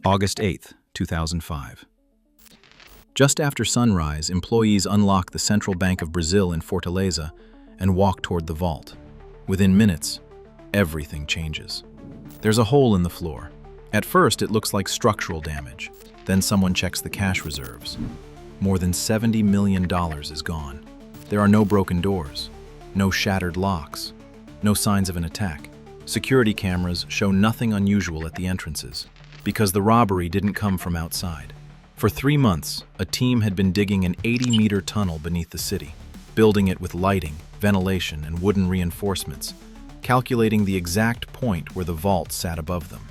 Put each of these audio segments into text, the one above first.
August 8th, 2005. Just after sunrise, employees unlock the Central Bank of Brazil in Fortaleza and walk toward the vault. Within minutes, everything changes. There's a hole in the floor. At first, it looks like structural damage. Then someone checks the cash reserves. More than $70 million is gone. There are no broken doors, no shattered locks, no signs of an attack. Security cameras show nothing unusual at the entrances, because the robbery didn't come from outside. For 3 months, a team had been digging an 80-meter tunnel beneath the city, building it with lighting, ventilation, and wooden reinforcements, calculating the exact point where the vault sat above them.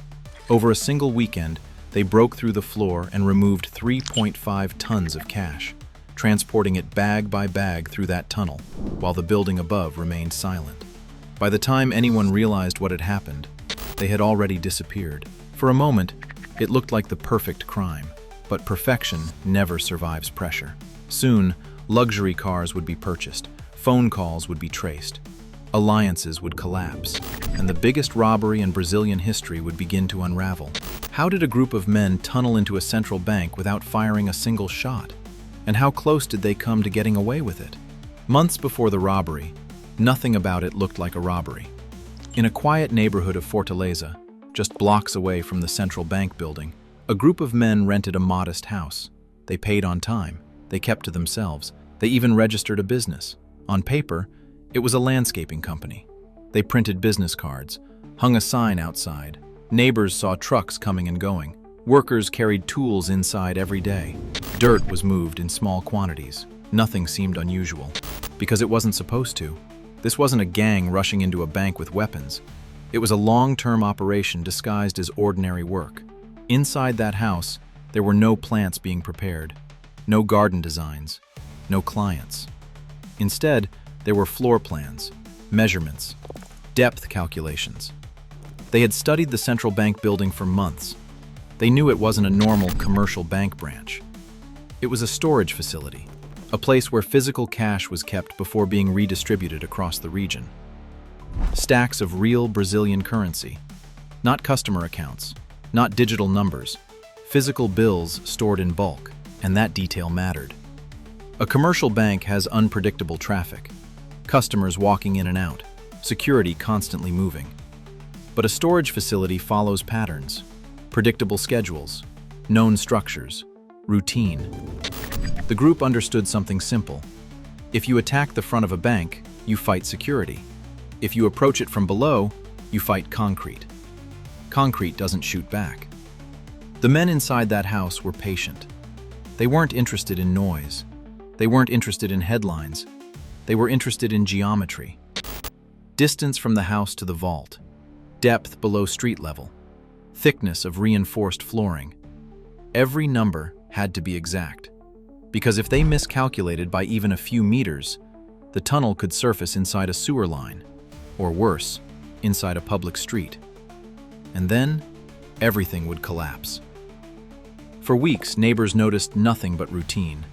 Over a single weekend, they broke through the floor and removed 3.5 tons of cash, transporting it bag by bag through that tunnel, while the building above remained silent. By the time anyone realized what had happened, they had already disappeared. For a moment, it looked like the perfect crime, but perfection never survives pressure. Soon, luxury cars would be purchased, phone calls would be traced, alliances would collapse, and the biggest robbery in Brazilian history would begin to unravel. How did a group of men tunnel into a central bank without firing a single shot? And how close did they come to getting away with it? Months before the robbery, nothing about it looked like a robbery. In a quiet neighborhood of Fortaleza, just blocks away from the central bank building, a group of men rented a modest house. They paid on time. They kept to themselves. They even registered a business. On paper, it was a landscaping company. They printed business cards, hung a sign outside. Neighbors saw trucks coming and going. Workers carried tools inside every day. Dirt was moved in small quantities. Nothing seemed unusual, because it wasn't supposed to. This wasn't a gang rushing into a bank with weapons. It was a long-term operation disguised as ordinary work. Inside that house, there were no plants being prepared, no garden designs, no clients. Instead, there were floor plans, measurements, depth calculations. They had studied the central bank building for months. They knew it wasn't a normal commercial bank branch. It was a storage facility, a place where physical cash was kept before being redistributed across the region. Stacks of real Brazilian currency, not customer accounts, not digital numbers, physical bills stored in bulk, and that detail mattered. A commercial bank has unpredictable traffic, customers walking in and out, security constantly moving. But a storage facility follows patterns, predictable schedules, known structures, routine. The group understood something simple. If you attack the front of a bank, you fight security. If you approach it from below, you fight concrete. Concrete doesn't shoot back. The men inside that house were patient. They weren't interested in noise. They weren't interested in headlines. They were interested in geometry. Distance from the house to the vault, depth below street level, thickness of reinforced flooring. Every number had to be exact, because if they miscalculated by even a few meters, the tunnel could surface inside a sewer line, or worse, inside a public street. And then, everything would collapse. For weeks, neighbors noticed nothing but routine.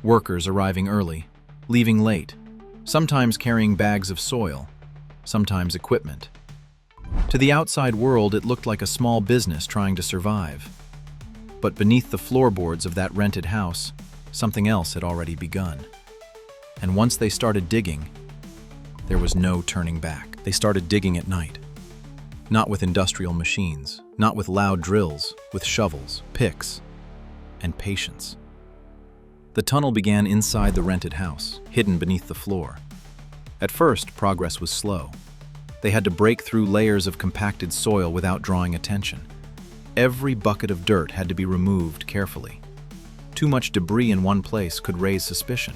Workers arriving early, leaving late, sometimes carrying bags of soil, sometimes equipment. To the outside world, it looked like a small business trying to survive. But beneath the floorboards of that rented house, something else had already begun. And once they started digging, there was no turning back. They started digging at night. Not with industrial machines, not with loud drills, with shovels, picks, and patience. The tunnel began inside the rented house, hidden beneath the floor. At first, progress was slow. They had to break through layers of compacted soil without drawing attention. Every bucket of dirt had to be removed carefully. Too much debris in one place could raise suspicion.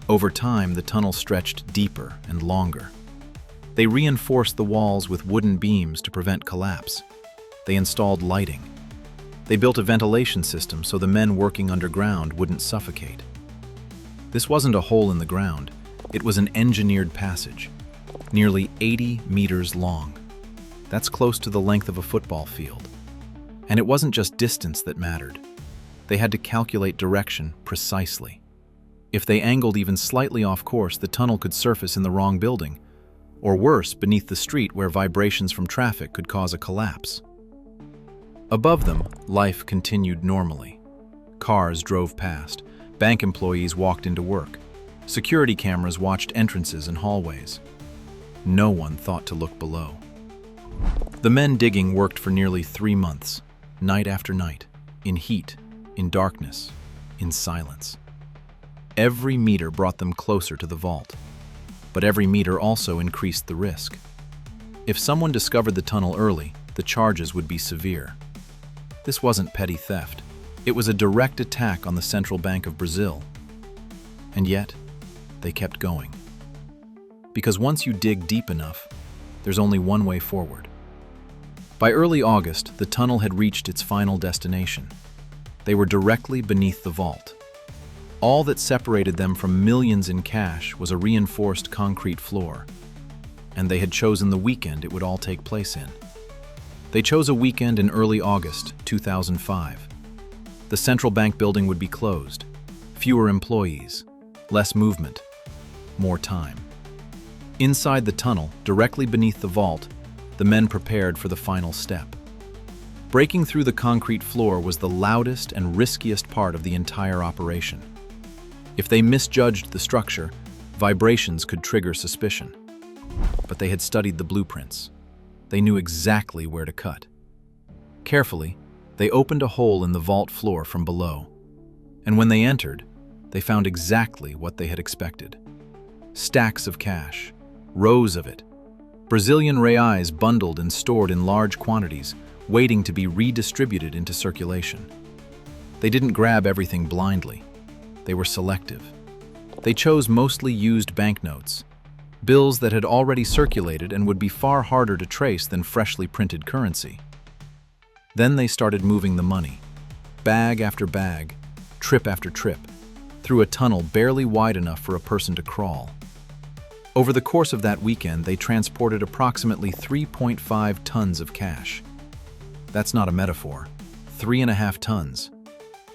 Over time, the tunnel stretched deeper and longer. They reinforced the walls with wooden beams to prevent collapse. They installed lighting. They built a ventilation system so the men working underground wouldn't suffocate. This wasn't a hole in the ground. It was an engineered passage, nearly 80 meters long. That's close to the length of a football field. And it wasn't just distance that mattered. They had to calculate direction precisely. If they angled even slightly off course, the tunnel could surface in the wrong building, or worse, beneath the street where vibrations from traffic could cause a collapse. Above them, life continued normally. Cars drove past, bank employees walked into work, security cameras watched entrances and hallways. No one thought to look below. The men digging worked for nearly 3 months, night after night, in heat, in darkness, in silence. Every meter brought them closer to the vault, but every meter also increased the risk. If someone discovered the tunnel early, the charges would be severe. This wasn't petty theft. It was a direct attack on the Central Bank of Brazil. And yet, they kept going. Because once you dig deep enough, there's only one way forward. By early August, the tunnel had reached its final destination. They were directly beneath the vault. All that separated them from millions in cash was a reinforced concrete floor. And they had chosen the weekend it would all take place in. They chose a weekend in early August 2005. The central bank building would be closed. Fewer employees, less movement, more time. Inside the tunnel, directly beneath the vault, the men prepared for the final step. Breaking through the concrete floor was the loudest and riskiest part of the entire operation. If they misjudged the structure, vibrations could trigger suspicion. But they had studied the blueprints. They knew exactly where to cut. Carefully, they opened a hole in the vault floor from below. And when they entered, they found exactly what they had expected. Stacks of cash, rows of it. Brazilian reais bundled and stored in large quantities, waiting to be redistributed into circulation. They didn't grab everything blindly. They were selective. They chose mostly used banknotes, bills that had already circulated and would be far harder to trace than freshly printed currency. Then they started moving the money, bag after bag, trip after trip, through a tunnel barely wide enough for a person to crawl. Over the course of that weekend, they transported approximately 3.5 tons of cash. That's not a metaphor. 3.5 tons.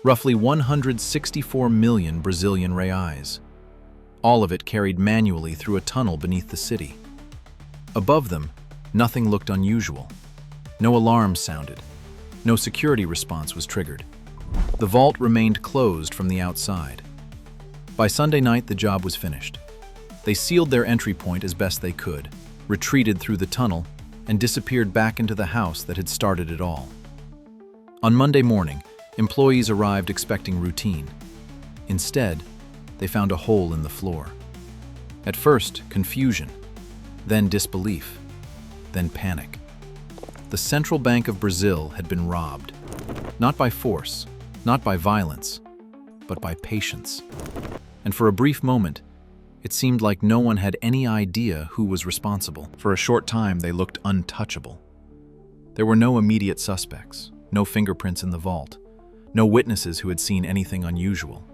Roughly 164 million Brazilian reais. All of it carried manually through a tunnel beneath the city. Above them, nothing looked unusual. No alarms sounded. No security response was triggered. The vault remained closed from the outside. By Sunday night, the job was finished. They sealed their entry point as best they could, retreated through the tunnel, and disappeared back into the house that had started it all. On Monday morning, employees arrived expecting routine. Instead, they found a hole in the floor. At first, confusion, then disbelief, then panic. The Central Bank of Brazil had been robbed, not by force, not by violence, but by patience. And for a brief moment, it seemed like no one had any idea who was responsible. For a short time, they looked untouchable. There were no immediate suspects, no fingerprints in the vault, no witnesses who had seen anything unusual.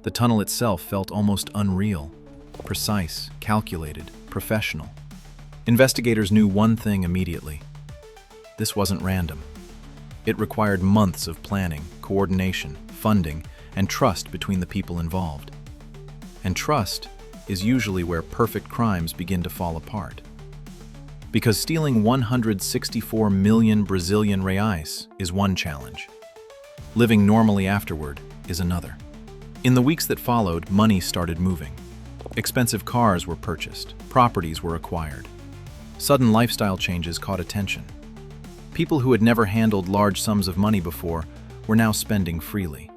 The tunnel itself felt almost unreal, precise, calculated, professional. Investigators knew one thing immediately. This wasn't random. It required months of planning, coordination, funding, and trust between the people involved. And trust is usually where perfect crimes begin to fall apart. Because stealing 164 million Brazilian reais is one challenge. Living normally afterward is another. In the weeks that followed, money started moving. Expensive cars were purchased, properties were acquired. Sudden lifestyle changes caught attention. People who had never handled large sums of money before were now spending freely.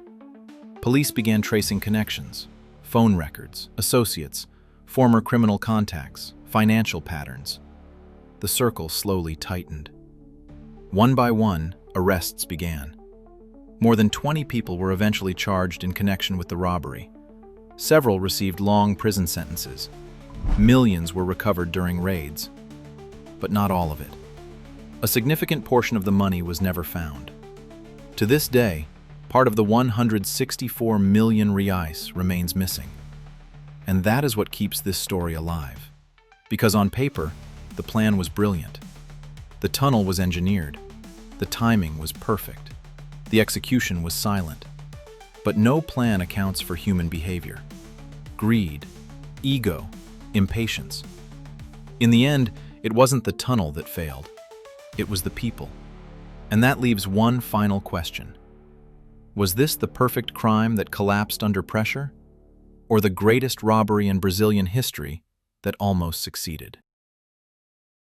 Police began tracing connections, phone records, associates, former criminal contacts, financial patterns. The circle slowly tightened. One by one, arrests began. More than 20 people were eventually charged in connection with the robbery. Several received long prison sentences. Millions were recovered during raids. But not all of it. A significant portion of the money was never found. To this day, part of the 164 million reais remains missing. And that is what keeps this story alive. Because on paper, the plan was brilliant. The tunnel was engineered. The timing was perfect. The execution was silent. But no plan accounts for human behavior. Greed, ego, impatience. In the end, it wasn't the tunnel that failed. It was the people. And that leaves one final question. Was this the perfect crime that collapsed under pressure? Or the greatest robbery in Brazilian history that almost succeeded?